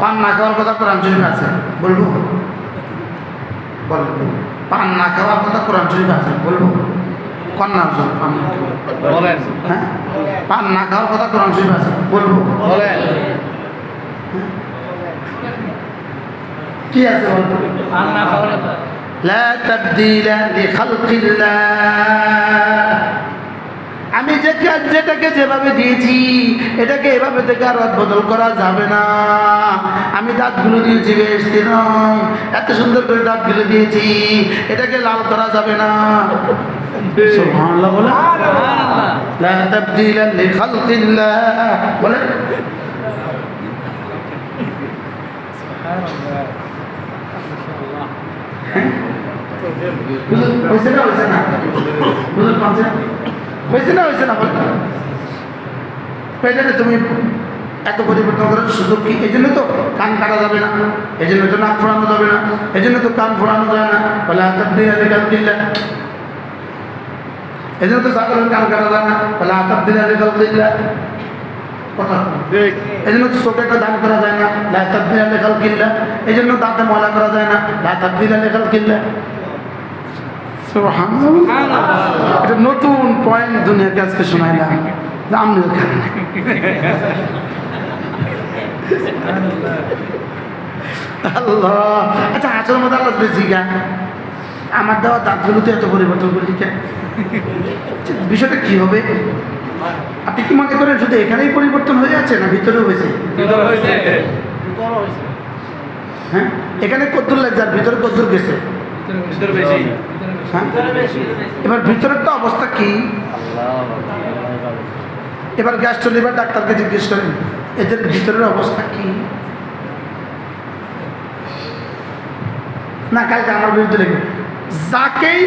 পান না খাওয়ার কথা কোরআন শরীফ আছে, বলবো? বলবো। পান না খাওয়ার কথা কোরআন শরীফ আছে, বলবো? কন্যা পান না বলেন, হ্যাঁ, পান না খাওয়ার কথা কোরআন শরীফ আছে, বলবো? বলেন। কি আছে বলবো? পান না খাওয়ার কথা। লা তাবদীলা লিখালকিল্লাহ। আমি যেটাকে যেভাবে দিয়েছি এটাকে এভাবে থেকে আর বদল করা যাবে না। আমি দাঁতগুলো দিয়েছি বেশ দিনম, এত সুন্দর করে দাঁতগুলো দিয়েছি, এটাকে লাল করা যাবে না। সুবহানাল্লাহ বলে, লা তাবদীলা লিখালকিল্লাহ বলে। হয়েছে না হয়েছে না হয়েছে না হয়েছে না বলে তুমি এত পরিবর্তন করার সুযোগ কি? এই জন্য তো কান কাটা যাবে না, এই জন্য তো নাক ফোড়ানো যাবে না, এই জন্য তো কান ফোড়ানো যায় না, বলে আতাবদিল্লা লিখালকিল্লাহ। এই জন্য তো ছাগলের কান কাটা যায় না, বলে আতাবদিল্লা লিখালকিল্লাহ। কথা এই জন্য তো চোখে একটা দান করা যায় না, লা তাবদীলা লিখালকিল্লাহ। এই জন্য দাঁতে ময়লা করা যায় না, লা তাবদীলা লিখালকিল্লাহ। সুবহানাল্লাহ। এটা নতুন পয়েন্ট দুনিয়াকে আজকে শোনাইলাম, আমনিও খান। আল্লাহ। আচ্ছা, আসলের মধ্যে আল্লাহ বেশি গা আমার দেওয়া দাঁতগুলোতে এত পরিবর্তন করলি কেন? বিষয়টা কি হবে? আপনি কি মনে করেন শুধু এখানেই পরিবর্তন হয়ে যাচ্ছে না ভিতরেও হয়েছে? হ্যাঁ, এখানে কদ্দুর লাগছে আর ভিতরে কদ্দুর গেছে? হ্যাঁ, এবার ভিতরেরটা অবস্থা কি? এবার গ্যাস চলে, এবার ডাক্তারকে জিজ্ঞেস করেন এদের ভিতরের অবস্থা কি? না, কালকে আমার বিরুদ্ধে লেগে যাকেই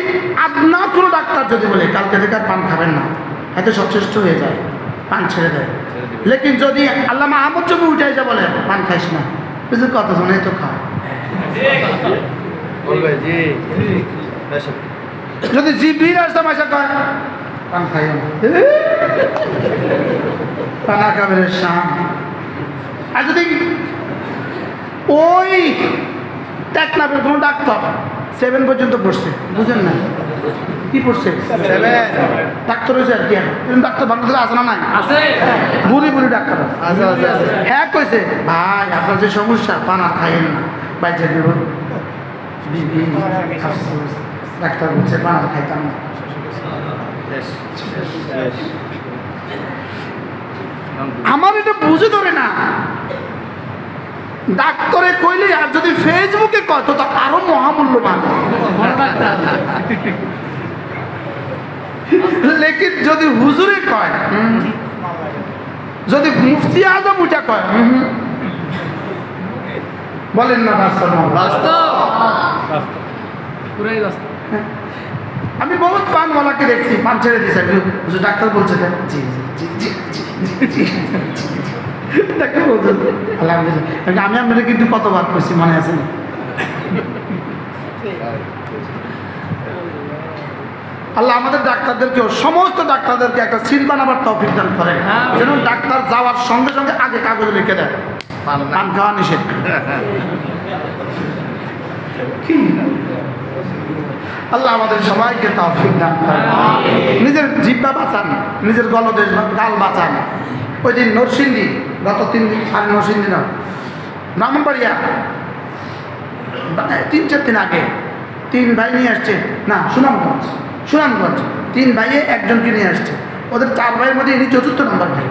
আদনা কোনো ডাক্তার যদি বলে কালকে থেকে আর পান খাবেন না, হয়তো সচেষ্ট হয়ে যায়, পান ছেড়ে দেয়। লেকিন যদি আল্লামা আহমদ জমি উঠে যা বলে পান খাইস না, বুঝলি কত শোনে তো খা। যদি জিবির আসতে মাসা কয় পান খাই না, পানা খাবেন শাম। আর যদি ওই টেকনাফের কোনো ডাক্তার 7 পর্যন্ত পড়ছে, বুঝেন না কি পড়ছে? 7 ডাক্তার হয়েছে আর কি। ডাক্তার বাংলাদেশে আছে না? নাই, বুড়ি বুড়ি ডাক্তার আছে। হ্যাঁ কইছে ভাই আপনার যে সমস্যা পানা খাইয়েন না, বাইরে দেব। ডাক্তার বলছে পানা খাইতাম না। আমার এটা বুঝে ধরে না। ডাক্তারে কইলে আর যদি ফেসবুকে কয় তো আরো মহামূল্যবান। লেকিন যদি হুজুরে কয়, যদি মুফতি আজম উঠা কয়, বলেন না আমি বহুত পানওয়ালাকে দেখছি পান ছেড়ে দিয়েছে, ডাক্তার বলছে জি জি জি জি ডাক্তার বলছে আলহামদুলিল্লাহ। আমি আপনারা কিন্তু কতবার করছি মনে আছে না? আল্লাহ আমাদের ডাক্তারদেরকেও, সমস্ত ডাক্তারদেরকে একটা সিল বানাবার তৌফিক দান করেন, যেন ডাক্তার যাওয়ার সঙ্গে সঙ্গে আগে কাগজে লিখে দেয় পান খাওয়া নিষেধ। কি আল্লাহ আমাদের সবাইকে তৌফিক দান করেন। নিজের জিহ্বা বাঁচান, নিজের গলদেশ গাল বাঁচান। ওই দিন নরসিংদী, গত 3 দিন আর নরসিংদী না ব্রাহ্মণবাড়িয়া 3-4 দিন আগে 3 ভাই নিয়ে আসছে, না সুনামগঞ্জ 3 ভাইয়ে একজনকে নিয়ে আসছে। ওদের 4 ভাইয়ের মধ্যে ইনি 4র্থ নম্বর ভাই,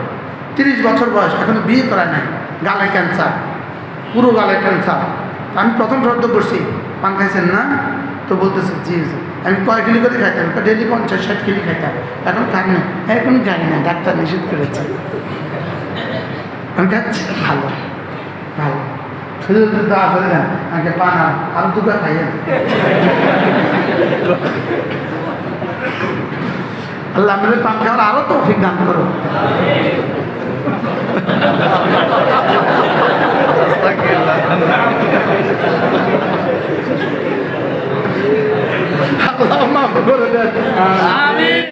30 বছর বয়স, এখনো বিয়ে করা নাই, গালে ক্যান্সার, পুরো গালে ক্যান্সার। আমি প্রথম শব্দ করছি পান খাইছেন না? তো বলতেছে জি। আমি কয় কিলো করে খাইতাম, ডেলি 50-60 কিলো খাইতাম, এখন খাই না, এখন খাই না, ডাক্তার নিষেধ করেছে। আমি খাচ্ছি ভালো ভালো, শুধু দেওয়া করে না আমাকে পান আরো 2টা খাইয়ে। আল্লাহ আমাদের পান খাওয়ার আরো তৌফিক দান করো। আল্লাহ মাফ করে দেন।